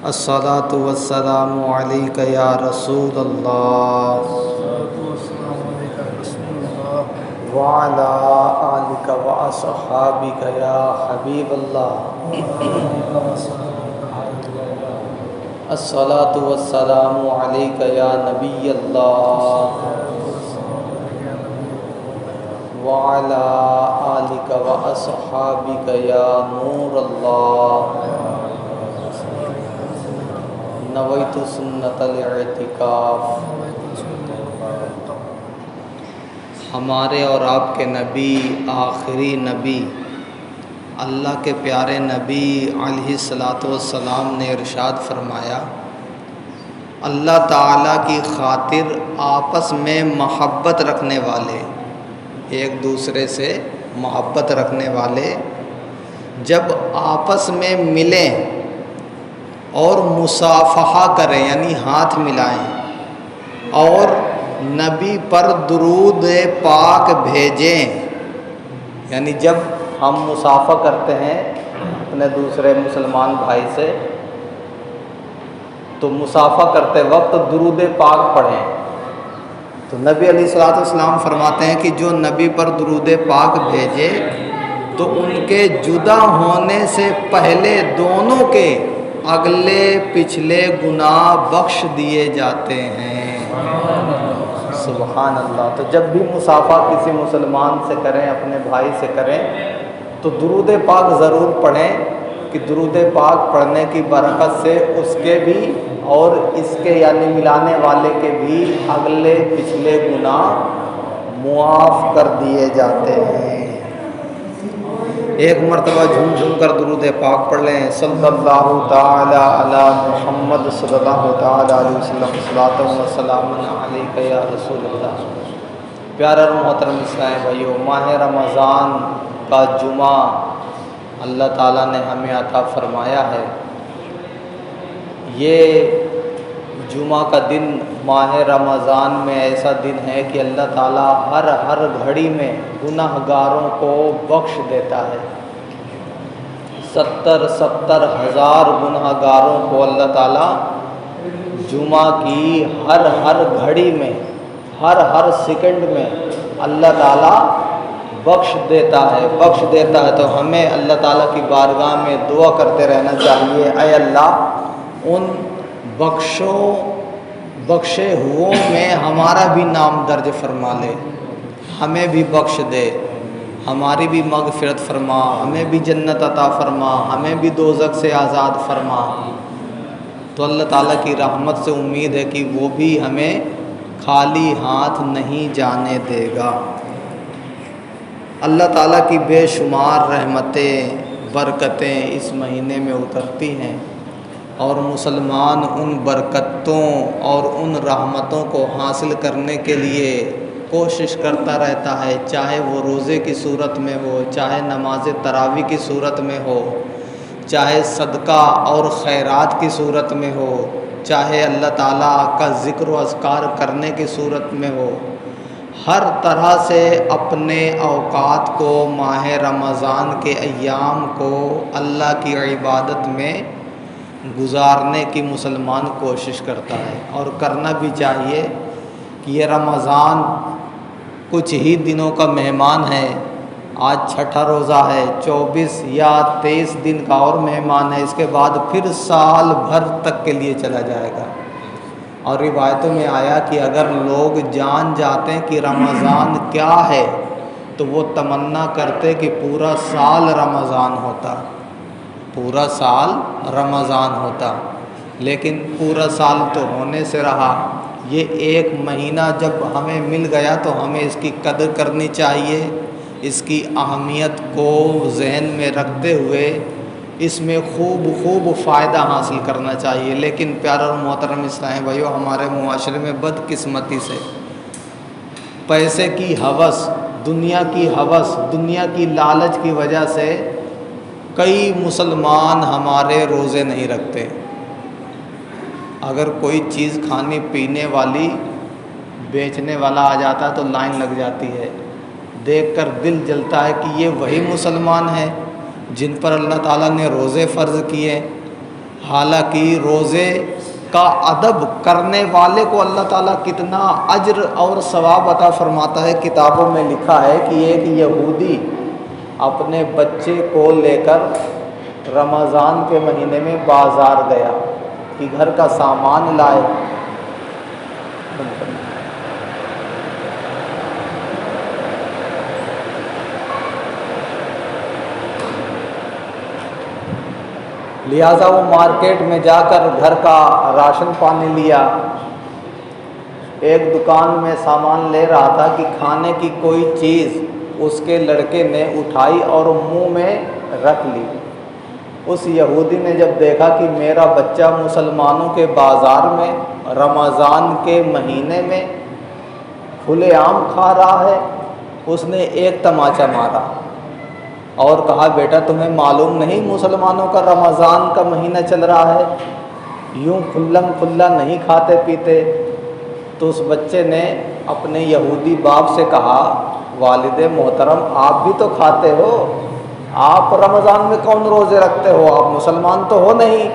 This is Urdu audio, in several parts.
الصلاۃ والسلام علیک یا رسول اللہ وعلی آلک واصحابک یا حبیب اللہ۔ الصلاۃ والسلام علیک یا نبی اللہ وعلی آلک واصحابک یا نور اللہ۔ نویت سنت الاعتکاف۔ ہمارے اور آپ کے نبی، آخری نبی، اللہ کے پیارے نبی علیہ الصلاۃ والسلام نے ارشاد فرمایا، اللہ تعالیٰ کی خاطر آپس میں محبت رکھنے والے، ایک دوسرے سے محبت رکھنے والے جب آپس میں ملیں اور مصافحہ کریں یعنی ہاتھ ملائیں اور نبی پر درود پاک بھیجیں، یعنی جب ہم مصافحہ کرتے ہیں اپنے دوسرے مسلمان بھائی سے تو مصافحہ کرتے وقت درود پاک پڑھیں۔ تو نبی علیہ الصلوۃ والسلام فرماتے ہیں کہ جو نبی پر درود پاک بھیجے تو ان کے جدا ہونے سے پہلے دونوں کے اگلے پچھلے گناہ بخش دیے جاتے ہیں۔ سبحان اللہ۔ تو جب بھی مصافحہ کسی مسلمان سے کریں، اپنے بھائی سے کریں، تو درود پاک ضرور پڑھیں کہ درود پاک پڑھنے کی برکت سے اس کے بھی اور اس کے یعنی ملانے والے کے بھی اگلے پچھلے گناہ معاف کر دیے جاتے ہیں۔ ایک مرتبہ جھوم جھوم کر درود پاک پڑھ لیں، صلی اللہ تعالی علی محمد صلی اللہ تعالی علیہ وسلم، صلاۃ و سلام علیک یا رسول اللہ۔ پیارے اور محترم اسلام بھائیو، ماہ رمضان کا جمعہ اللہ تعالیٰ نے ہمیں عطا فرمایا ہے۔ یہ جمعہ کا دن ماہ رمضان میں ایسا دن ہے کہ اللہ تعالیٰ ہر گھڑی میں گناہ گاروں کو بخش دیتا ہے۔ 70 ہزار گناہ گاروں کو اللہ تعالیٰ جمعہ کی ہر گھڑی میں ہر سیکنڈ میں اللہ تعالیٰ بخش دیتا ہے۔ تو ہمیں اللہ تعالیٰ کی بارگاہ میں دعا کرتے رہنا چاہیے، اے اللہ ان بخشے ہوں میں ہمارا بھی نام درج فرما لے، ہمیں بھی بخش دے، ہماری بھی مغفرت فرما، ہمیں بھی جنت عطا فرما، ہمیں بھی دوزخ سے آزاد فرما۔ تو اللہ تعالیٰ کی رحمت سے امید ہے کہ وہ بھی ہمیں خالی ہاتھ نہیں جانے دے گا۔ اللہ تعالیٰ کی بے شمار رحمتیں، برکتیں اس مہینے میں اترتی ہیں اور مسلمان ان برکتوں اور ان رحمتوں کو حاصل کرنے کے لیے کوشش کرتا رہتا ہے، چاہے وہ روزے کی صورت میں ہو، چاہے نماز تراویح کی صورت میں ہو، چاہے صدقہ اور خیرات کی صورت میں ہو، چاہے اللہ تعالیٰ کا ذکر و اذکار کرنے کی صورت میں ہو۔ ہر طرح سے اپنے اوقات کو، ماہ رمضان کے ایام کو اللہ کی عبادت میں گزارنے کی مسلمان کوشش کرتا ہے، اور کرنا بھی چاہیے کہ یہ رمضان کچھ ہی دنوں کا مہمان ہے۔ آج چھٹا روزہ ہے، 24 یا 23 دن کا اور مہمان ہے، اس کے بعد پھر سال بھر تک کے لیے چلا جائے گا۔ اور روایتوں میں آیا کہ اگر لوگ جان جاتے کہ رمضان کیا ہے تو وہ تمنا کرتے کہ پورا سال رمضان ہوتا، پورا سال رمضان ہوتا، لیکن پورا سال تو ہونے سے رہا۔ یہ ایک مہینہ جب ہمیں مل گیا تو ہمیں اس کی قدر کرنی چاہیے، اس کی اہمیت کو ذہن میں رکھتے ہوئے اس میں خوب فائدہ حاصل کرنا چاہیے۔ لیکن پیارے اور محترم اسلام بھائیو، ہمارے معاشرے میں بدقسمتی سے پیسے کی ہوس، دنیا کی لالچ کی وجہ سے کئی مسلمان ہمارے روزے نہیں رکھتے۔ اگر کوئی چیز کھانے پینے والی بیچنے والا آ جاتا ہے تو لائن لگ جاتی ہے، دیکھ کر دل جلتا ہے کہ یہ وہی مسلمان ہیں جن پر اللہ تعالیٰ نے روزے فرض کیے۔ حالانکہ روزے کا ادب کرنے والے کو اللہ تعالیٰ کتنا اجر اور ثواب عطا فرماتا ہے۔ کتابوں میں لکھا ہے کہ ایک یہودی اپنے بچے کو لے کر رمضان کے مہینے میں بازار گیا کہ گھر کا سامان لائے۔ لہٰذا وہ مارکیٹ میں جا کر گھر کا راشن پانی لیا۔ ایک دکان میں سامان لے رہا تھا کہ کھانے کی کوئی چیز اس کے لڑکے نے اٹھائی اور منہ میں رکھ لی۔ اس یہودی نے جب دیکھا کہ میرا بچہ مسلمانوں کے بازار میں رمضان کے مہینے میں کھلے عام کھا رہا ہے، اس نے ایک تماچا مارا اور کہا بیٹا تمہیں معلوم نہیں مسلمانوں کا رمضان کا مہینہ چل رہا ہے، یوں کھلم کھلا نہیں کھاتے پیتے۔ تو اس بچے نے اپنے یہودی باپ سے کہا والد محترم آپ بھی تو کھاتے ہو، آپ رمضان میں کون روزے رکھتے ہو، آپ مسلمان تو ہو نہیں،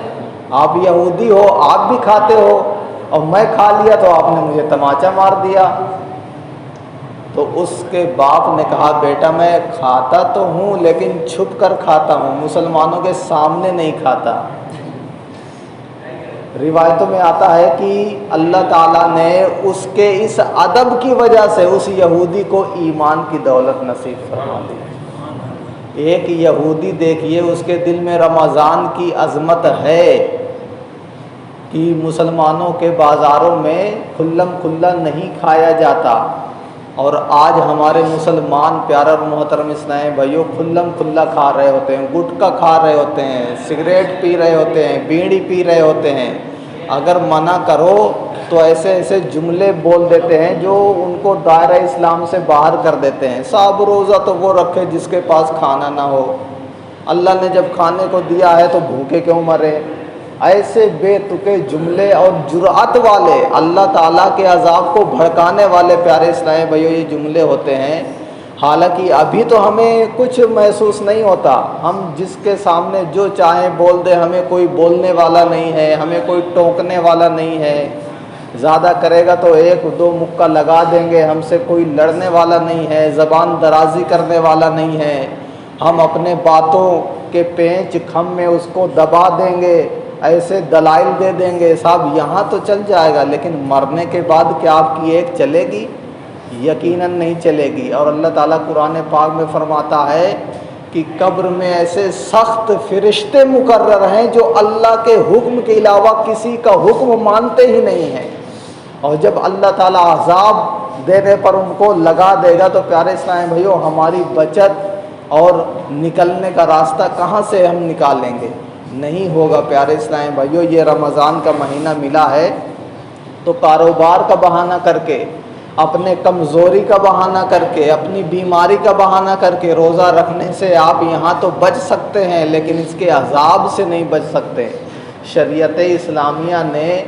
آپ یہودی ہو، آپ بھی کھاتے ہو، اور میں کھا لیا تو آپ نے مجھے تماچا مار دیا۔ تو اس کے باپ نے کہا بیٹا میں کھاتا تو ہوں لیکن چھپ کر کھاتا ہوں، مسلمانوں کے سامنے نہیں کھاتا۔ روایتوں میں آتا ہے کہ اللہ تعالیٰ نے اس کے اس ادب کی وجہ سے اس یہودی کو ایمان کی دولت نصیب فرما دی۔ ایک یہودی دیکھیے اس کے دل میں رمضان کی عظمت ہے کہ مسلمانوں کے بازاروں میں کھلم کھلا نہیں کھایا جاتا، اور آج ہمارے مسلمان پیارا اور محترم اسلام بھائیوں کھلم کھلا کھا رہے ہوتے ہیں، گٹکا کھا رہے ہوتے ہیں، سگریٹ پی رہے ہوتے ہیں، بیڑی پی رہے ہوتے ہیں۔ اگر منع کرو تو ایسے ایسے جملے بول دیتے ہیں جو ان کو دائرہ اسلام سے باہر کر دیتے ہیں۔ صاحب روزہ تو وہ رکھے جس کے پاس کھانا نہ ہو، اللہ نے جب کھانے کو دیا ہے تو بھوکے کیوں مرے؟ ایسے بے تکے جملے اور جرأت والے، اللہ تعالیٰ کے عذاب کو بھڑکانے والے پیارے اسلامی بھائیوں یہ جملے ہوتے ہیں۔ حالانکہ ابھی تو ہمیں کچھ محسوس نہیں ہوتا، ہم جس کے سامنے جو چاہیں بول دیں، ہمیں کوئی بولنے والا نہیں ہے، ہمیں کوئی ٹوکنے والا نہیں ہے، زیادہ کرے گا تو ایک دو مکہ لگا دیں گے، ہم سے کوئی لڑنے والا نہیں ہے، زبان درازی کرنے والا نہیں ہے، ہم اپنے باتوں کے پینچ کھم میں اس کو دبا دیں گے، ایسے دلائل دے دیں گے صاحب یہاں تو چل جائے گا، لیکن مرنے کے بعد کیا آپ کی ایک چلے گی؟ یقیناً نہیں چلے گی۔ اور اللہ تعالیٰ قرآن پاک میں فرماتا ہے کہ قبر میں ایسے سخت فرشتے مقرر ہیں جو اللہ کے حکم کے علاوہ کسی کا حکم مانتے ہی نہیں ہیں، اور جب اللہ تعالیٰ عذاب دینے پر ان کو لگا دے گا تو پیارے اسلام بھائیوں ہماری بچت اور نکلنے کا راستہ کہاں سے ہم نکالیں گے؟ نہیں ہوگا۔ پیارے اسلام بھائیوں یہ رمضان کا مہینہ ملا ہے تو کاروبار کا بہانہ کر کے، اپنے کمزوری کا بہانہ کر کے، اپنی بیماری کا بہانہ کر کے روزہ رکھنے سے آپ یہاں تو بچ سکتے ہیں لیکن اس کے عذاب سے نہیں بچ سکتے۔ شریعت اسلامیہ نے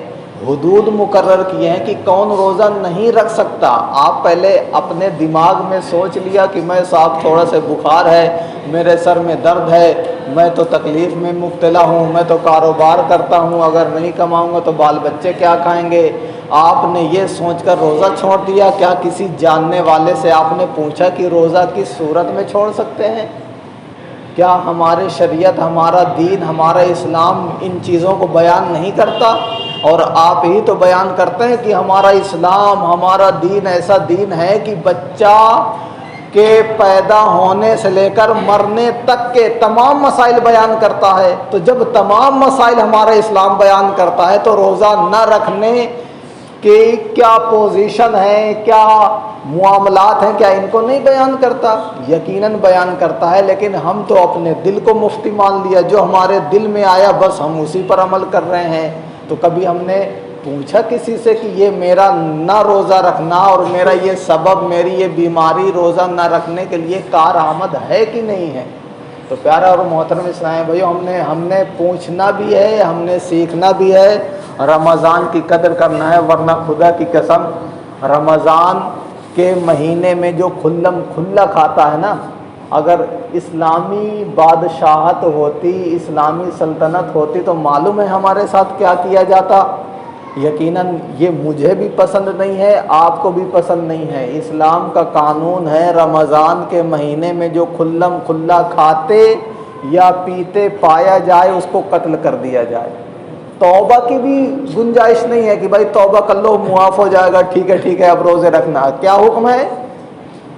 حدود مقرر کیے ہیں کہ کون روزہ نہیں رکھ سکتا۔ آپ پہلے اپنے دماغ میں سوچ لیا کہ میں صاحب تھوڑا سا بخار ہے، میرے سر میں درد ہے، میں تو تکلیف میں مبتلا ہوں، میں تو کاروبار کرتا ہوں، اگر نہیں کماؤں گا تو بال بچے کیا کھائیں گے؟ آپ نے یہ سوچ کر روزہ چھوڑ دیا۔ کیا کسی جاننے والے سے آپ نے پوچھا کہ روزہ کس صورت میں چھوڑ سکتے ہیں؟ کیا ہماری شریعت، ہمارا دین، ہمارا اسلام ان چیزوں کو بیان نہیں کرتا؟ اور آپ ہی تو بیان کرتے ہیں کہ ہمارا اسلام، ہمارا دین ایسا دین ہے کہ بچہ کے پیدا ہونے سے لے کر مرنے تک کے تمام مسائل بیان کرتا ہے۔ تو جب تمام مسائل ہمارا اسلام بیان کرتا ہے تو روزہ نہ رکھنے کی کیا پوزیشن ہے، کیا معاملات ہیں، کیا ان کو نہیں بیان کرتا؟ یقیناً بیان کرتا ہے، لیکن ہم تو اپنے دل کو مفتی مان لیا، جو ہمارے دل میں آیا بس ہم اسی پر عمل کر رہے ہیں۔ تو کبھی ہم نے پوچھا کسی سے کہ یہ میرا نہ روزہ رکھنا اور میرا یہ سبب، میری یہ بیماری روزہ نہ رکھنے کے لیے کارآمد ہے کہ نہیں ہے؟ تو پیارا اور محترم اسلام بھائیو ہم نے پوچھنا بھی ہے، ہم نے سیکھنا بھی ہے، رمضان کی قدر کرنا ہے، ورنہ خدا کی قسم رمضان کے مہینے میں جو کھلم کھلا کھاتا ہے نا، اگر اسلامی بادشاہت ہوتی، اسلامی سلطنت ہوتی تو معلوم ہے ہمارے ساتھ کیا کیا جاتا۔ یقیناً یہ مجھے بھی پسند نہیں ہے، آپ کو بھی پسند نہیں ہے۔ اسلام کا قانون ہے رمضان کے مہینے میں جو کھلم کھلا کھاتے یا پیتے پایا جائے اس کو قتل کر دیا جائے۔ توبہ کی بھی گنجائش نہیں ہے کہ بھائی توبہ کر لو معاف ہو جائے گا، ٹھیک ہے اب روزے رکھنا۔ کیا حکم ہے؟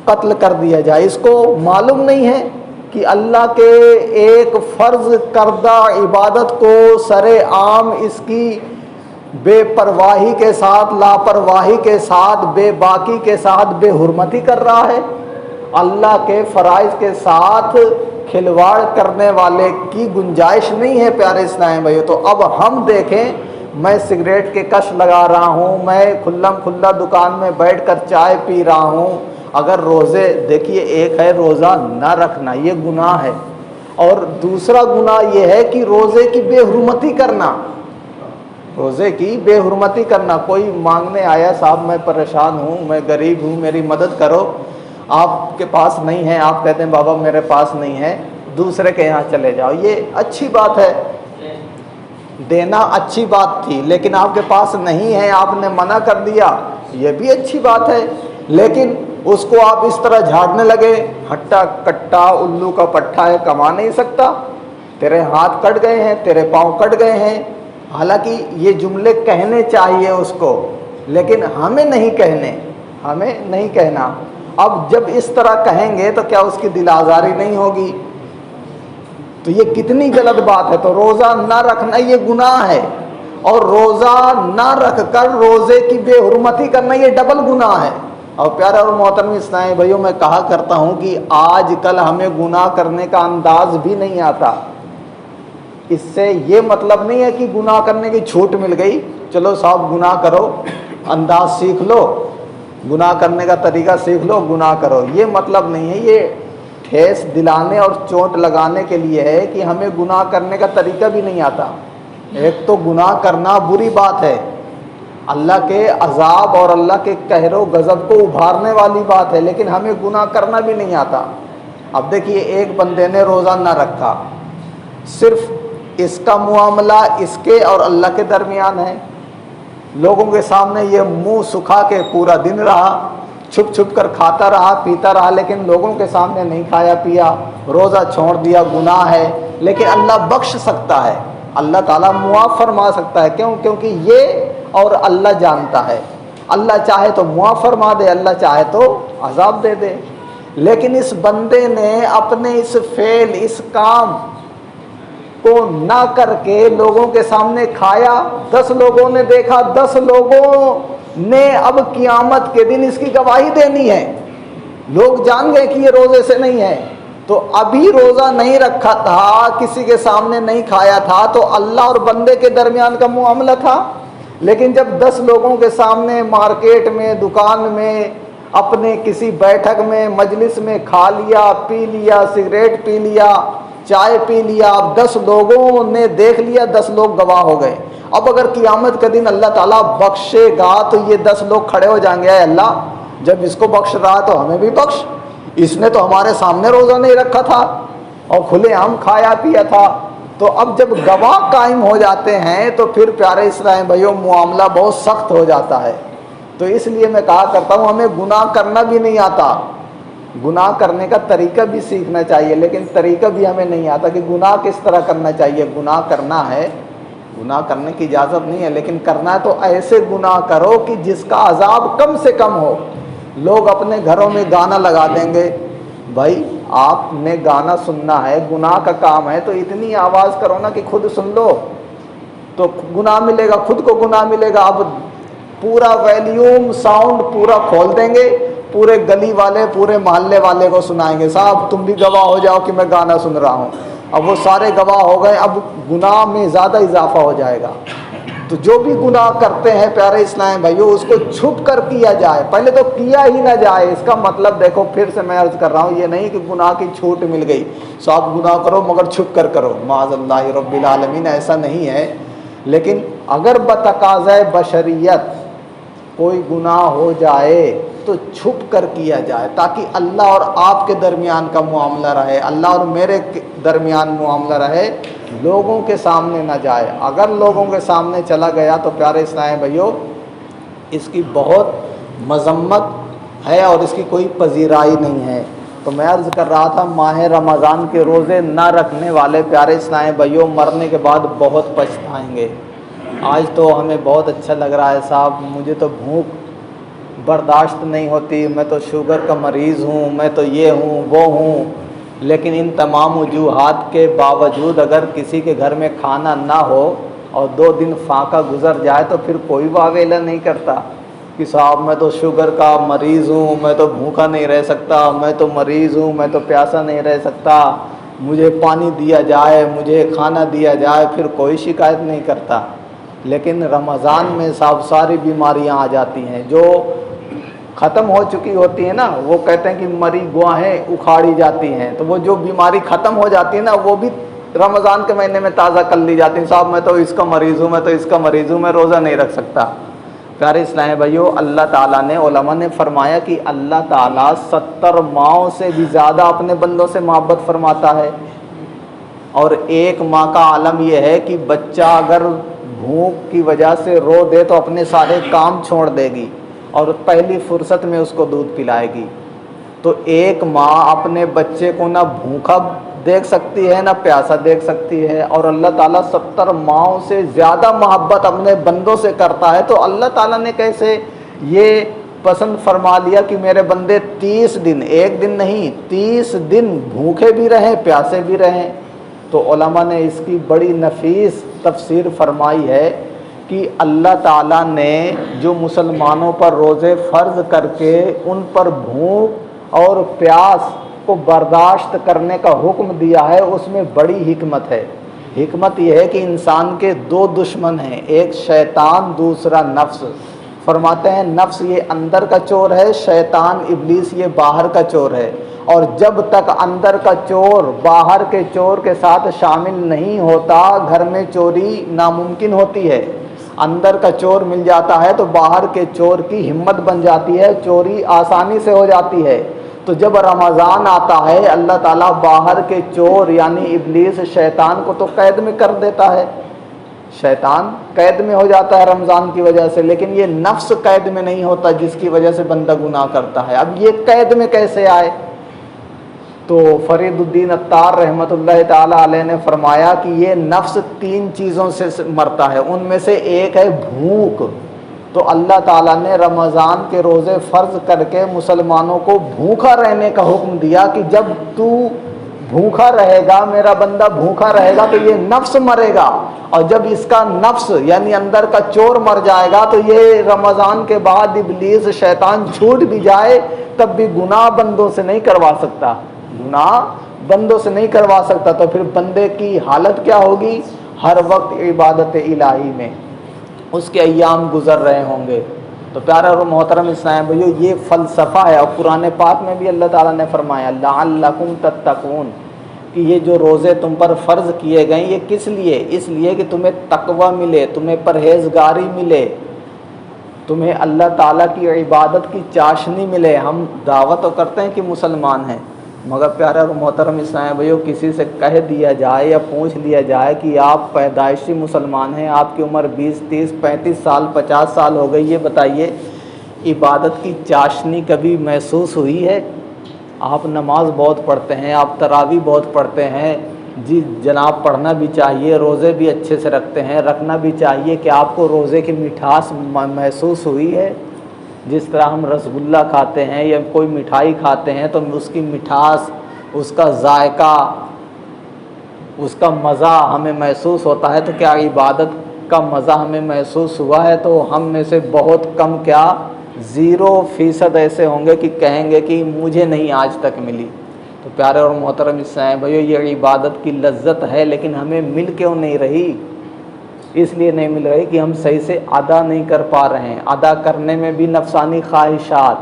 قتل کر دیا جائے۔ اس کو معلوم نہیں ہے کہ اللہ کے ایک فرض کردہ عبادت کو سر عام اس کی بے پرواہی کے ساتھ، لاپرواہی کے ساتھ، بے باکی کے ساتھ بے حرمتی کر رہا ہے۔ اللہ کے فرائض کے ساتھ کھلواڑ کرنے والے کی گنجائش نہیں ہے پیارے اسلام بھائیو۔ تو اب ہم دیکھیں، میں سگریٹ کے کش لگا رہا ہوں، میں کھلم کھلا دکان میں بیٹھ کر چائے پی رہا ہوں۔ اگر روزے، دیکھیے ایک ہے روزہ نہ رکھنا، یہ گناہ ہے، اور دوسرا گناہ یہ ہے کہ روزے کی بے حرمتی کرنا، روزے کی بے حرمتی کرنا۔ کوئی مانگنے آیا، صاحب میں پریشان ہوں، میں غریب ہوں، میری مدد کرو، آپ کے پاس نہیں ہے، آپ کہتے ہیں بابا میرے پاس نہیں ہے، دوسرے کے یہاں چلے جاؤ، یہ اچھی بات ہے، دینا اچھی بات تھی، لیکن آپ کے پاس نہیں ہے، آپ نے منع کر دیا، یہ بھی اچھی بات ہے، لیکن اس کو آپ اس طرح جھاڑنے لگے، ہٹا کٹا الو کا پٹھا ہے، کما نہیں سکتا، تیرے ہاتھ کٹ گئے ہیں، تیرے پاؤں کٹ گئے ہیں۔ حالانکہ یہ جملے کہنے چاہیے اس کو، لیکن ہمیں نہیں کہنے، ہمیں نہیں کہنا۔ اب جب اس طرح کہیں گے تو کیا اس کی دل آزاری نہیں ہوگی؟ تو یہ کتنی غلط بات ہے۔ تو روزہ نہ رکھنا یہ گناہ ہے، اور روزہ نہ رکھ کر روزے کی بے حرمتی کرنا یہ ڈبل گناہ ہے۔ اور پیارے اور محترم اسلامی بھائیوں، میں کہا کرتا ہوں کہ آج کل ہمیں گناہ کرنے کا انداز بھی نہیں آتا۔ اس سے یہ مطلب نہیں ہے کہ گناہ کرنے کی چھوٹ مل گئی، چلو صاحب گناہ کرو، انداز سیکھ لو، گناہ کرنے کا طریقہ سیکھ لو، گناہ کرو، یہ مطلب نہیں ہے۔ یہ ٹھیس دلانے اور چوٹ لگانے کے لیے ہے کہ ہمیں گناہ کرنے کا طریقہ بھی نہیں آتا۔ ایک تو گناہ کرنا بری بات ہے، اللہ کے عذاب اور اللہ کے قہر و غضب کو ابھارنے والی بات ہے، لیکن ہمیں گناہ کرنا بھی نہیں آتا۔ اب دیکھیے ایک بندے نے روزہ نہ رکھا، صرف اس کا معاملہ اس کے اور اللہ کے درمیان ہے، لوگوں کے سامنے یہ منہ سکھا کے پورا دن رہا، چھپ چھپ کر کھاتا رہا پیتا رہا، لیکن لوگوں کے سامنے نہیں کھایا پیا، روزہ چھوڑ دیا، گناہ ہے، لیکن اللہ بخش سکتا ہے، اللہ تعالیٰ معاف فرما سکتا ہے۔ کیوں؟ کیونکہ یہ اور اللہ جانتا ہے، اللہ چاہے تو معاف فرما دے، اللہ چاہے تو عذاب دے دے۔ لیکن اس بندے نے اپنے اس فعل، اس کام کو نہ کر کے لوگوں کے سامنے کھایا، 10 لوگوں نے دیکھا، 10 لوگوں نے اب قیامت کے دن اس کی گواہی دینی ہے، لوگ جان گئے کہ یہ روزے سے نہیں ہے، تو ابھی روزہ نہیں رکھا تھا، کسی کے سامنے نہیں کھایا تھا، تو اللہ اور بندے کے درمیان کا معاملہ تھا۔ لیکن جب 10 لوگوں کے سامنے مارکیٹ میں، دکان میں، اپنے کسی بیٹھک میں، مجلس میں کھا لیا، پی لیا، سگریٹ پی لیا، چائے پی لیا، اب 10 لوگوں نے دیکھ لیا، 10 لوگ گواہ ہو گئے۔ اب اگر قیامت کے دن اللہ تعالیٰ بخشے گا تو یہ 10 لوگ کھڑے ہو جائیں گے، اے اللہ جب اس کو بخش رہا تو ہمیں بھی بخش، اس نے تو ہمارے سامنے روزہ نہیں رکھا تھا اور کھلے عام کھایا پیا تھا۔ تو اب جب گواہ قائم ہو جاتے ہیں تو پھر پیارے اسلام بھائیوں معاملہ بہت سخت ہو جاتا ہے۔ تو اس لیے میں کہا کرتا ہوں ہمیں گناہ کرنا بھی نہیں آتا، گناہ کرنے کا طریقہ بھی سیکھنا چاہیے، لیکن طریقہ بھی ہمیں نہیں آتا کہ گناہ کس طرح کرنا چاہیے۔ گناہ کرنا ہے، گناہ کرنے کی اجازت نہیں ہے، لیکن کرنا ہے تو ایسے گناہ کرو کہ جس کا عذاب کم سے کم ہو۔ لوگ اپنے گھروں میں گانا لگا دیں گے، بھائی آپ نے گانا سننا ہے، گناہ کا کام ہے، تو اتنی آواز کرو نا کہ خود سن لو تو گناہ ملے گا، خود کو گناہ ملے گا۔ اب پورا ویلیوم ساؤنڈ پورا کھول دیں گے، پورے گلی والے، پورے محلے والے کو سنائیں گے، صاحب تم بھی گواہ ہو جاؤ کہ میں گانا سن رہا ہوں۔ اب وہ سارے گواہ ہو گئے، اب گناہ میں زیادہ اضافہ ہو جائے گا۔ تو جو بھی گناہ کرتے ہیں پیارے اسلام بھائیو، اس کو چھپ کر کیا جائے، پہلے تو کیا ہی نہ جائے۔ اس کا مطلب دیکھو، پھر سے میں عرض کر رہا ہوں، یہ نہیں کہ گناہ کی چھوٹ مل گئی، صاحب گناہ کرو مگر چھپ کر کرو، معاذ اللہ رب العالمین، ایسا نہیں ہے۔ لیکن اگر بتقاضۂ بشریت کوئی گناہ ہو جائے تو چھپ کر کیا جائے، تاکہ اللہ اور آپ کے درمیان کا معاملہ رہے، اللہ اور میرے درمیان معاملہ رہے، لوگوں کے سامنے نہ جائے۔ اگر لوگوں کے سامنے چلا گیا تو پیارے اسلام بھائیو اس کی بہت مذمت ہے اور اس کی کوئی پذیرائی نہیں ہے۔ تو میں عرض کر رہا تھا ماہ رمضان کے روزے نہ رکھنے والے پیارے اسلام بھائیو مرنے کے بعد بہت پچھتائیں گے۔ آج تو ہمیں بہت اچھا لگ رہا ہے صاحب، مجھے تو بھوک برداشت نہیں ہوتی، میں تو شوگر کا مریض ہوں، میں تو یہ ہوں وہ ہوں، لیکن ان تمام وجوہات کے باوجود اگر کسی کے گھر میں کھانا نہ ہو اور 2 دن فاقہ گزر جائے تو پھر کوئی واویلا نہیں کرتا کہ صاحب میں تو شوگر کا مریض ہوں، میں تو بھوکا نہیں رہ سکتا، میں تو مریض ہوں، میں تو پیاسا نہیں رہ سکتا، مجھے پانی دیا جائے، مجھے کھانا دیا جائے، پھر کوئی شکایت نہیں کرتا۔ لیکن رمضان میں صاحب ساری بیماریاں آ جاتی ہیں جو ختم ہو چکی ہوتی ہیں نا، وہ کہتے ہیں کہ مری گواہیں اکھاڑی جاتی ہیں، تو وہ جو بیماری ختم ہو جاتی ہے نا وہ بھی رمضان کے مہینے میں تازہ کر لی جاتی ہیں۔ صاحب میں تو اس کا مریض ہوں، میں تو اس کا مریض ہوں، میں روزہ نہیں رکھ سکتا۔ پیارے اسلام بھائیو اللہ تعالیٰ نے، علماء نے فرمایا کہ اللہ تعالیٰ 70 ماہوں سے بھی زیادہ اپنے بندوں سے محبت فرماتا ہے، اور ایک ماں کا عالم یہ ہے کہ بچہ اگر بھوک کی وجہ سے رو دے تو اپنے سارے کام چھوڑ دے گی اور پہلی فرصت میں اس کو دودھ پلائے گی۔ تو ایک ماں اپنے بچے کو نہ بھوکا دیکھ سکتی ہے نہ پیاسا دیکھ سکتی ہے، اور اللہ تعالیٰ 70 ماہوں سے زیادہ محبت اپنے بندوں سے کرتا ہے، تو اللہ تعالیٰ نے کیسے یہ پسند فرما لیا کہ میرے بندے 30 دن، ایک دن نہیں 30 دن بھوکے بھی رہیں پیاسے بھی رہیں۔ تو علماء نے اس کی بڑی نفیس تفسیر فرمائی ہے کہ اللہ تعالیٰ نے جو مسلمانوں پر روزے فرض کر کے ان پر بھوک اور پیاس کو برداشت کرنے کا حکم دیا ہے، اس میں بڑی حکمت ہے۔ حکمت یہ ہے کہ انسان کے 2 دشمن ہیں، ایک شیطان دوسرا نفس۔ فرماتے ہیں نفس یہ اندر کا چور ہے، شیطان ابلیس یہ باہر کا چور ہے، اور جب تک اندر کا چور باہر کے چور کے ساتھ شامل نہیں ہوتا گھر میں چوری ناممکن ہوتی ہے۔ اندر کا چور مل جاتا ہے تو باہر کے چور کی ہمت بن جاتی ہے، چوری آسانی سے ہو جاتی ہے۔ تو جب رمضان آتا ہے اللہ تعالیٰ باہر کے چور یعنی ابلیس شیطان کو تو قید میں کر دیتا ہے، شیطان قید میں ہو جاتا ہے رمضان کی وجہ سے، لیکن یہ نفس قید میں نہیں ہوتا جس کی وجہ سے بندہ گناہ کرتا ہے۔ اب یہ قید میں کیسے آئے؟ تو فرید الدین عطار رحمۃ اللہ تعالیٰ علیہ نے فرمایا کہ یہ نفس 3 چیزوں سے مرتا ہے، ان میں سے ایک ہے بھوک۔ تو اللہ تعالیٰ نے رمضان کے روزے فرض کر کے مسلمانوں کو بھوکا رہنے کا حکم دیا کہ جب تو بھوکا رہے گا، میرا بندہ بھوکا رہے گا تو یہ نفس مرے گا، اور جب اس کا نفس یعنی اندر کا چور مر جائے گا تو یہ رمضان کے بعد ابلیس شیطان چھوٹ بھی جائے تب بھی گناہ بندوں سے نہیں کروا سکتا، گناہ بندوں سے نہیں کروا سکتا۔ تو پھر بندے کی حالت کیا ہوگی؟ ہر وقت عبادت الہی میں اس کے ایام گزر رہے ہوں گے۔ تو پیارے اور محترم اسلام بھائیو یہ فلسفہ ہے، اور قرآن پاک میں بھی اللہ تعالیٰ نے فرمایا لعلکم تتقون کہ یہ جو روزے تم پر فرض کیے گئے یہ کس لیے؟ اس لیے کہ تمہیں تقوی ملے، تمہیں پرہیزگاری ملے، تمہیں اللہ تعالیٰ کی عبادت کی چاشنی ملے۔ ہم دعوت تو کرتے ہیں کہ مسلمان ہیں، مگر پیارے اور محترم اسلام بھائیو کسی سے کہہ دیا جائے یا پوچھ لیا جائے کہ آپ پیدائشی مسلمان ہیں، آپ کی عمر 20 30 35 سال 50 سال ہو گئی، یہ بتائیے عبادت کی چاشنی کبھی محسوس ہوئی ہے؟ آپ نماز بہت پڑھتے ہیں، آپ تراویح بہت پڑھتے ہیں، جی جناب پڑھنا بھی چاہیے، روزے بھی اچھے سے رکھتے ہیں، رکھنا بھی چاہیے، کہ آپ کو روزے کی مٹھاس محسوس ہوئی ہے؟ جس طرح ہم رسگلہ کھاتے ہیں یا کوئی مٹھائی کھاتے ہیں تو اس کی مٹھاس، اس کا ذائقہ، اس کا مزہ ہمیں محسوس ہوتا ہے، تو کیا عبادت کا مزہ ہمیں محسوس ہوا ہے؟ تو ہم میں سے بہت کم، کیا 0% ایسے ہوں گے کہ کہیں گے کہ مجھے نہیں آج تک ملی۔ تو پیارے اور محترم اسلام بھائیو یہ عبادت کی لذت ہے، لیکن ہمیں مل کیوں نہیں رہی؟ اس لیے نہیں مل رہی کہ ہم صحیح سے ادا نہیں کر پا رہے ہیں۔ ادا کرنے میں بھی نفسانی خواہشات،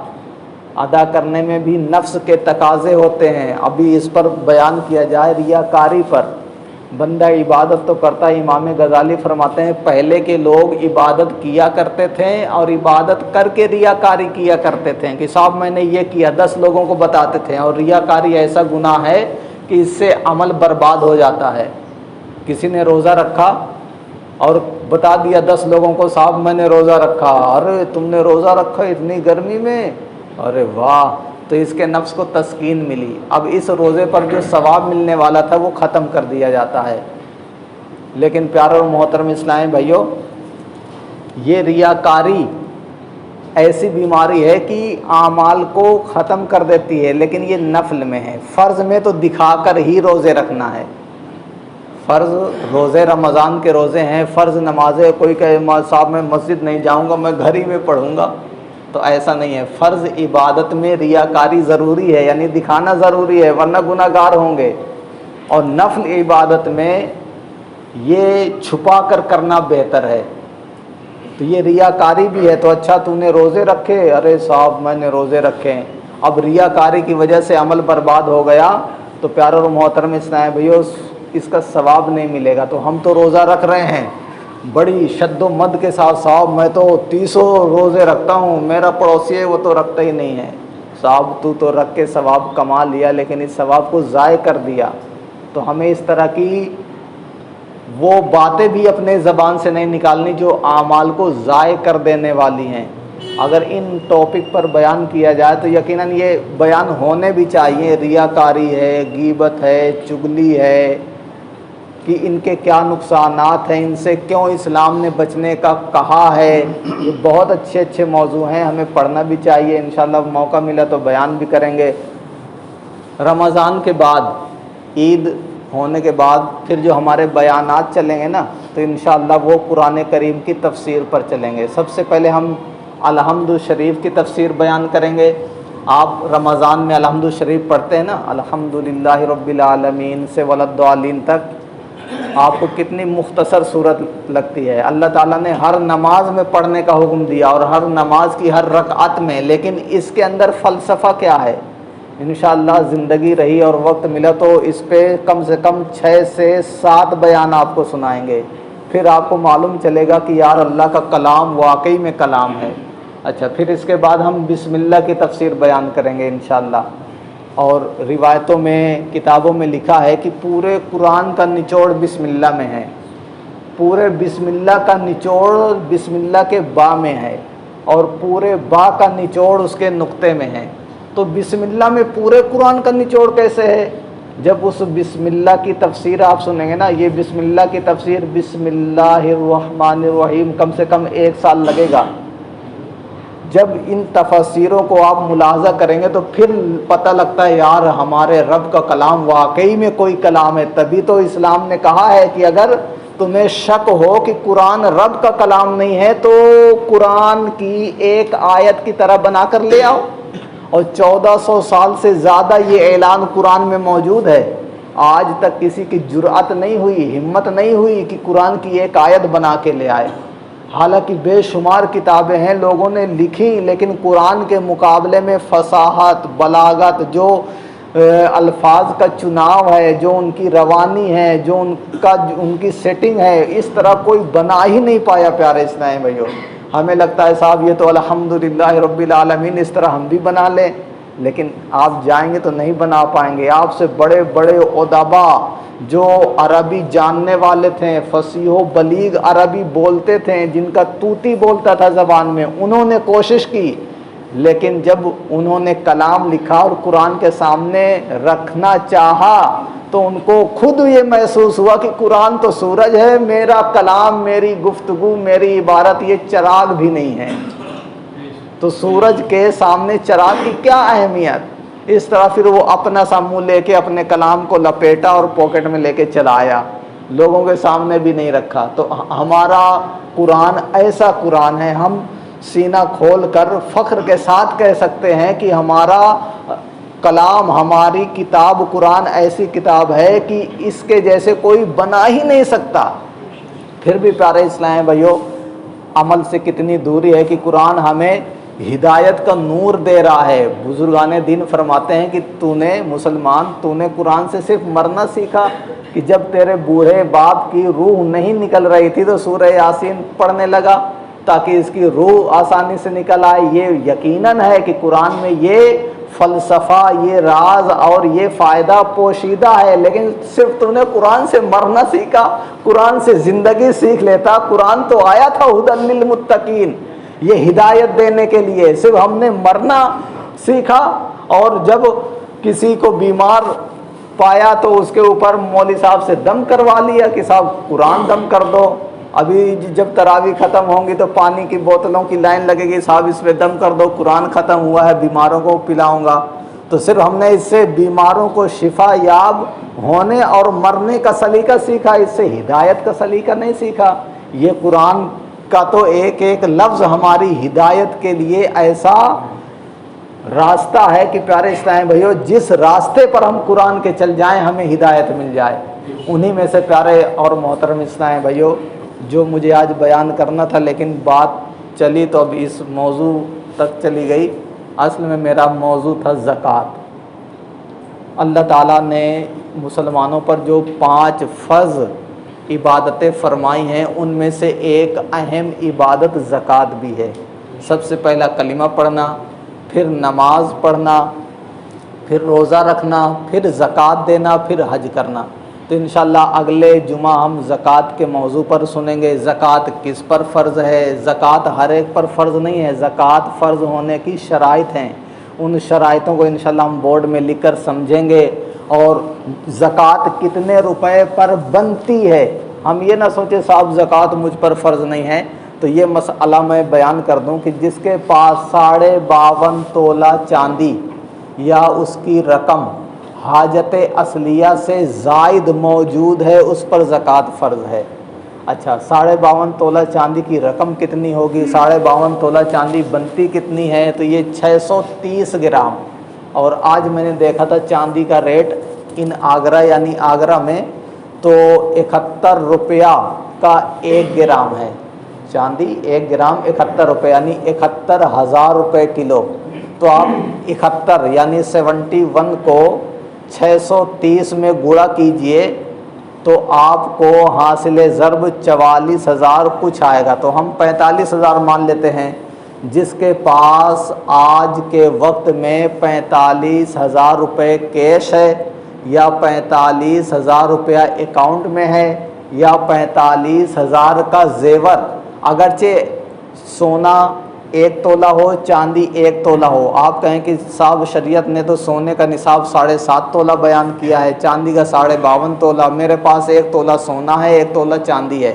ادا کرنے میں بھی نفس کے تقاضے ہوتے ہیں۔ ابھی اس پر بیان کیا جائے ریاکاری پر، بندہ عبادت تو کرتا ہے. امام غزالی فرماتے ہیں پہلے کے لوگ عبادت کیا کرتے تھے اور عبادت کر کے ریاکاری کیا کرتے تھے کہ صاحب میں نے یہ کیا 10 لوگوں کو بتاتے تھے. اور ریاکاری ایسا گناہ ہے کہ اس سے عمل برباد ہو جاتا ہے. کسی نے روزہ رکھا اور بتا دیا 10 لوگوں کو صاحب میں نے روزہ رکھا. ارے تم نے روزہ رکھا اتنی گرمی میں, ارے واہ, تو اس کے نفس کو تسکین ملی. اب اس روزے پر جو ثواب ملنے والا تھا وہ ختم کر دیا جاتا ہے. لیکن پیارے اور محترم اسلامی بھائیو, یہ ریاکاری ایسی بیماری ہے کہ اعمال کو ختم کر دیتی ہے, لیکن یہ نفل میں ہے. فرض میں تو دکھا کر ہی روزے رکھنا ہے. فرض روزے رمضان کے روزے ہیں, فرض نمازیں, کوئی کہے صاحب میں مسجد نہیں جاؤں گا, میں گھر ہی میں پڑھوں گا, تو ایسا نہیں ہے. فرض عبادت میں ریاکاری ضروری ہے, یعنی دکھانا ضروری ہے, ورنہ گناہ گار ہوں گے. اور نفل عبادت میں یہ چھپا کر کرنا بہتر ہے. تو یہ ریاکاری بھی ہے. تو اچھا تو نے روزے رکھے, ارے صاحب میں نے روزے رکھے, اب ریاکاری کی وجہ سے عمل برباد ہو گیا, تو پیارے اور محترم اسلامی بھائیو اس کا ثواب نہیں ملے گا. تو ہم تو روزہ رکھ رہے ہیں بڑی شد و مد کے ساتھ, صاحب میں تو 300 روزے رکھتا ہوں, میرا پڑوسی ہے وہ تو رکھتا ہی نہیں ہے. صاحب تو رکھ کے ثواب کما لیا, لیکن اس ثواب کو ضائع کر دیا. تو ہمیں اس طرح کی وہ باتیں بھی اپنے زبان سے نہیں نکالنی جو اعمال کو ضائع کر دینے والی ہیں. اگر ان ٹاپک پر بیان کیا جائے تو یقیناً یہ بیان ہونے بھی چاہیے. ریاکاری ہے, غیبت ہے, چغلی ہے, کہ ان کے کیا نقصانات ہیں, ان سے کیوں اسلام نے بچنے کا کہا ہے. یہ بہت اچھے اچھے موضوع ہیں, ہمیں پڑھنا بھی چاہیے. انشاءاللہ موقع ملا تو بیان بھی کریں گے. رمضان کے بعد, عید ہونے کے بعد پھر جو ہمارے بیانات چلیں گے نا, تو انشاءاللہ وہ قرآن کریم کی تفسیر پر چلیں گے. سب سے پہلے ہم الحمد شریف کی تفسیر بیان کریں گے. آپ رمضان میں الحمد شریف پڑھتے ہیں نا, الحمدللہ رب العالمین سے وللضالین تک, آپ کو کتنی مختصر صورت لگتی ہے. اللہ تعالیٰ نے ہر نماز میں پڑھنے کا حکم دیا, اور ہر نماز کی ہر رکعت میں, لیکن اس کے اندر فلسفہ کیا ہے. انشاءاللہ زندگی رہی اور وقت ملا تو اس پہ کم سے کم 6 سے 7 بیان آپ کو سنائیں گے. پھر آپ کو معلوم چلے گا کہ یار اللہ کا کلام واقعی میں کلام ہے. اچھا, پھر اس کے بعد ہم بسم اللہ کی تفسیر بیان کریں گے انشاءاللہ. اور روایتوں میں, کتابوں میں لکھا ہے کہ پورے قرآن کا نچوڑ بسم اللہ میں ہے. پورے بسم اللہ کا نچوڑ بسم اللہ کے با میں ہے, اور پورے با کا نچوڑ اس کے نقطے میں ہے. تو بسم اللہ میں پورے قرآن کا نچوڑ کیسے ہے؟ جب اس بسم اللہ کی تفسیر آپ سنیں گے نا, یہ بسم اللہ کی تفسیر بسم اللہ الرحمن الرحیم کم سے کم 1 سال لگے گا. جب ان تفسیروں کو آپ ملاحظہ کریں گے تو پھر پتہ لگتا ہے یار ہمارے رب کا کلام واقعی میں کوئی کلام ہے. تبھی تو اسلام نے کہا ہے کہ اگر تمہیں شک ہو کہ قرآن رب کا کلام نہیں ہے تو قرآن کی ایک آیت کی طرح بنا کر لے آؤ. اور 1400 سال سے زیادہ یہ اعلان قرآن میں موجود ہے. آج تک کسی کی جرأت نہیں ہوئی, ہمت نہیں ہوئی کہ قرآن کی ایک آیت بنا کے لے آئے. حالانکہ بے شمار کتابیں ہیں لوگوں نے لکھی, لیکن قرآن کے مقابلے میں فصاحت, بلاغت, جو الفاظ کا چناؤ ہے, جو ان کی روانی ہے, جو ان کی سیٹنگ ہے, اس طرح کوئی بنا ہی نہیں پایا. پیارے اسلامی بھائیو, ہمیں لگتا ہے صاحب یہ تو الحمدللہ رب العالمین اس طرح ہم بھی بنا لیں, لیکن آپ جائیں گے تو نہیں بنا پائیں گے. آپ سے بڑے بڑے ادبا جو عربی جاننے والے تھے, فصیح و بلیغ عربی بولتے تھے, جن کا طوطی بولتا تھا زبان میں, انہوں نے کوشش کی, لیکن جب انہوں نے کلام لکھا اور قرآن کے سامنے رکھنا چاہا تو ان کو خود یہ محسوس ہوا کہ قرآن تو سورج ہے, میرا کلام, میری گفتگو, میری عبارت یہ چراغ بھی نہیں ہے. تو سورج کے سامنے چراغ کی کیا اہمیت. اس طرح پھر وہ اپنا سا منہ لے کے اپنے کلام کو لپیٹا اور پاکٹ میں لے کے چلا آیا, لوگوں کے سامنے بھی نہیں رکھا. تو ہمارا قرآن ایسا قرآن ہے, ہم سینہ کھول کر فخر کے ساتھ کہہ سکتے ہیں کہ ہمارا کلام, ہماری کتاب قرآن ایسی کتاب ہے کہ اس کے جیسے کوئی بنا ہی نہیں سکتا. پھر بھی پیارے اسلام بھائیو, عمل سے کتنی دوری ہے کہ قرآن ہمیں ہدایت کا نور دے رہا ہے۔ بزرگان دین فرماتے ہیں کہ تو نے قرآن سے صرف مرنا سیکھا کہ جب تیرے بوڑھے باپ کی روح نہیں نکل رہی تھی تو سورہ یاسین پڑھنے لگا تاکہ اس کی روح آسانی سے نکل آئے۔ یہ یقیناً ہے کہ قرآن میں یہ فلسفہ، یہ راز اور یہ فائدہ پوشیدہ ہے، لیکن صرف تو نے قرآن سے مرنا سیکھا، قرآن سے زندگی سیکھ لیتا۔ قرآن تو آیا تھا ھدی للمتقین، یہ ہدایت دینے کے لیے، صرف ہم نے مرنا سیکھا۔ اور جب کسی کو بیمار پایا تو اس کے اوپر مولوی صاحب سے دم کروا لیا کہ صاحب قرآن دم کر دو۔ ابھی جب تراویح ختم ہوں گی تو پانی کی بوتلوں کی لائن لگے گی، صاحب اس پہ دم کر دو، قرآن ختم ہوا ہے، بیماروں کو پلاؤں گا۔ تو صرف ہم نے اس سے بیماروں کو شفا یاب ہونے اور مرنے کا سلیقہ سیکھا، اس سے ہدایت کا سلیقہ نہیں سیکھا۔ یہ قرآن کا تو ایک ایک لفظ ہماری ہدایت کے لیے ایسا راستہ ہے کہ پیارے اسلام بھائیو، جس راستے پر ہم قرآن کے چل جائیں ہمیں ہدایت مل جائے۔ انہی میں سے پیارے اور محترم اسلام بھائیو جو مجھے آج بیان کرنا تھا، لیکن بات چلی تو اب اس موضوع تک چلی گئی۔ اصل میں میرا موضوع تھا زکوٰۃ۔ اللہ تعالیٰ نے مسلمانوں پر جو 5 فرض عبادتیں فرمائی ہیں ان میں سے ایک اہم عبادت زکوٰۃ بھی ہے۔ سب سے پہلا کلمہ پڑھنا، پھر نماز پڑھنا، پھر روزہ رکھنا، پھر زکوٰۃ دینا، پھر حج کرنا۔ تو انشاءاللہ اگلے جمعہ ہم زکوٰۃ کے موضوع پر سنیں گے۔ زکوٰۃ کس پر فرض ہے؟ زکوٰۃ ہر ایک پر فرض نہیں ہے، زکوٰۃ فرض ہونے کی شرائط ہیں، ان شرائطوں کو انشاءاللہ ہم بورڈ میں لکھ کر سمجھیں گے۔ اور زکوٰۃ کتنے روپے پر بنتی ہے، ہم یہ نہ سوچے صاحب زکوٰۃ مجھ پر فرض نہیں ہے۔ تو یہ مسئلہ میں بیان کر دوں کہ جس کے پاس 52.5 تولہ چاندی یا اس کی رقم حاجت اصلیہ سے زائد موجود ہے اس پر زکوٰۃ فرض ہے۔ اچھا 52.5 تولہ چاندی کی رقم کتنی ہوگی؟ 52.5 تولہ چاندی بنتی کتنی ہے؟ تو یہ 630 گرام۔ اور آج میں نے دیکھا تھا چاندی کا ریٹ ان آگرہ یعنی آگرہ میں تو 71 روپیہ کا 1 گرام ہے۔ چاندی 1 گرام 71 روپے یعنی 71,000 روپے کلو۔ تو آپ 71 یعنی 71 کو 630 میں گڑا کیجئے تو آپ کو حاصل ضرب 44,000 کچھ آئے گا۔ تو ہم 45,000 مان لیتے ہیں۔ جس کے پاس آج کے وقت میں 45,000 روپے کیش ہے یا 45,000 روپیہ اکاؤنٹ میں ہے یا 45,000 کا زیور، اگرچہ سونا 1 تولہ ہو چاندی 1 تولہ ہو، آپ کہیں کہ صاحب شریعت نے تو سونے کا نصاب 7.5 تولہ بیان کیا ہے، چاندی کا 52.5 تولہ، میرے پاس 1 تولہ سونا ہے 1 تولہ چاندی ہے،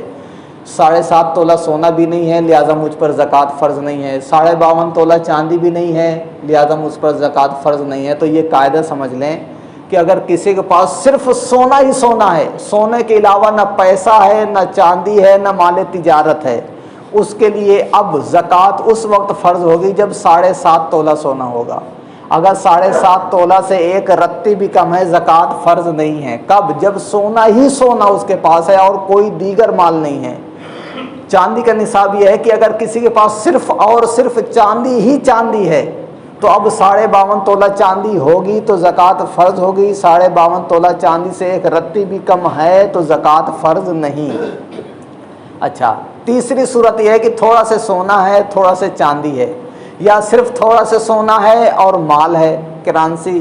7.5 تولہ سونا بھی نہیں ہے لہٰذا مجھ پر زکوٰۃ فرض نہیں ہے، 52.5 تولہ چاندی بھی نہیں ہے لہٰذا مجھ پر زکوٰۃ فرض نہیں ہے۔ تو یہ قاعدہ سمجھ لیں کہ اگر کسی کے پاس صرف سونا ہی سونا ہے، سونے کے علاوہ نہ پیسہ ہے نہ چاندی ہے نہ مال تجارت ہے، اس کے لیے اب زکوٰۃ اس وقت فرض ہوگی جب 7.5 تولہ سونا ہوگا۔ اگر 7.5 تولہ سے 1 رتی بھی کم ہے زکوٰۃ فرض نہیں ہے۔ کب؟ جب سونا ہی سونا اس کے پاس ہے اور کوئی دیگر مال نہیں ہے۔ چاندی کا نصاب یہ ہے کہ اگر کسی کے پاس صرف اور صرف چاندی ہی چاندی ہے تو اب 52.5 تولہ چاندی ہوگی تو زکوٰۃ فرض ہوگی، 52.5 تولہ چاندی سے 1 رتی بھی کم ہے تو زکوٰۃ فرض نہیں۔ اچھا تیسری صورت یہ ہے کہ تھوڑا سے سونا ہے تھوڑا سے چاندی ہے، یا صرف تھوڑا سے سونا ہے اور مال ہے کرنسی،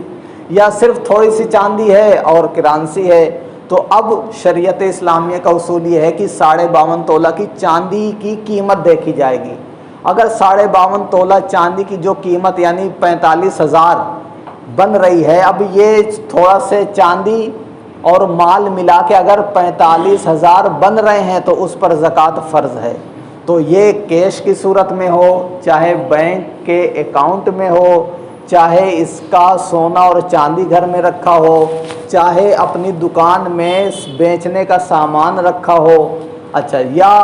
یا صرف تھوڑی سی چاندی ہے اور کرنسی ہے، تو اب شریعت اسلامیہ کا اصول یہ ہے کہ 52.5 تولہ کی چاندی کی قیمت دیکھی جائے گی۔ اگر 52.5 تولہ چاندی کی جو قیمت یعنی 45,000 بن رہی ہے، اب یہ تھوڑا سے چاندی اور مال ملا کے اگر 45,000 بن رہے ہیں تو اس پر زکوٰۃ فرض ہے۔ تو یہ کیش کی صورت میں ہو، چاہے بینک کے اکاؤنٹ میں ہو، چاہے اس کا سونا اور چاندی گھر میں رکھا ہو، چاہے اپنی دکان میں بیچنے کا سامان رکھا ہو، اچھا یا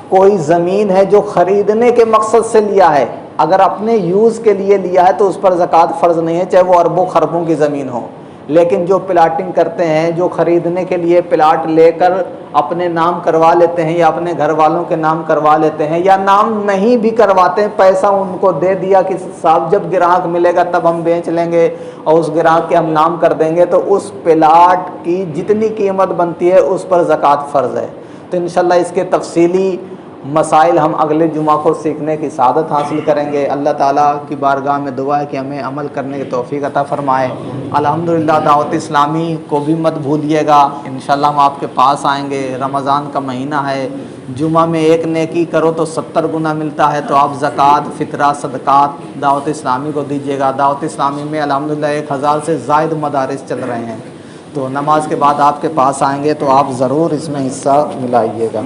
کوئی زمین ہے جو خریدنے کے مقصد سے لیا ہے، اگر اپنے یوز کے لیے لیا ہے تو اس پر زکوٰۃ فرض نہیں ہے، چاہے وہ اربوں خربوں کی زمین ہو، لیکن جو پلاٹنگ کرتے ہیں، جو خریدنے کے لیے پلاٹ لے کر اپنے نام کروا لیتے ہیں یا اپنے گھر والوں کے نام کروا لیتے ہیں، یا نام نہیں بھی کرواتے ہیں، پیسہ ان کو دے دیا کہ صاحب جب گراہک ملے گا تب ہم بیچ لیں گے اور اس گراہک کے ہم نام کر دیں گے، تو اس پلاٹ کی جتنی قیمت بنتی ہے اس پر زکوٰۃ فرض ہے۔ تو انشاءاللہ اس کے تفصیلی مسائل ہم اگلے جمعہ کو سیکھنے کی سعادت حاصل کریں گے۔ اللہ تعالیٰ کی بارگاہ میں دعا ہے کہ ہمیں عمل کرنے کی توفیق عطا فرمائے۔ الحمدللہ دعوت اسلامی کو بھی مت بھولیے گا، انشاءاللہ ہم آپ کے پاس آئیں گے۔ رمضان کا مہینہ ہے، جمعہ میں ایک نیکی کرو تو 70 گنا ملتا ہے، تو آپ زکوٰۃ، فطرہ، صدقات دعوت اسلامی کو دیجیے گا۔ دعوت اسلامی میں الحمدللہ 1000 سے زائد مدارس چل رہے ہیں، تو نماز کے بعد آپ کے پاس آئیں گے تو آپ ضرور اس میں حصہ ملائیے گا۔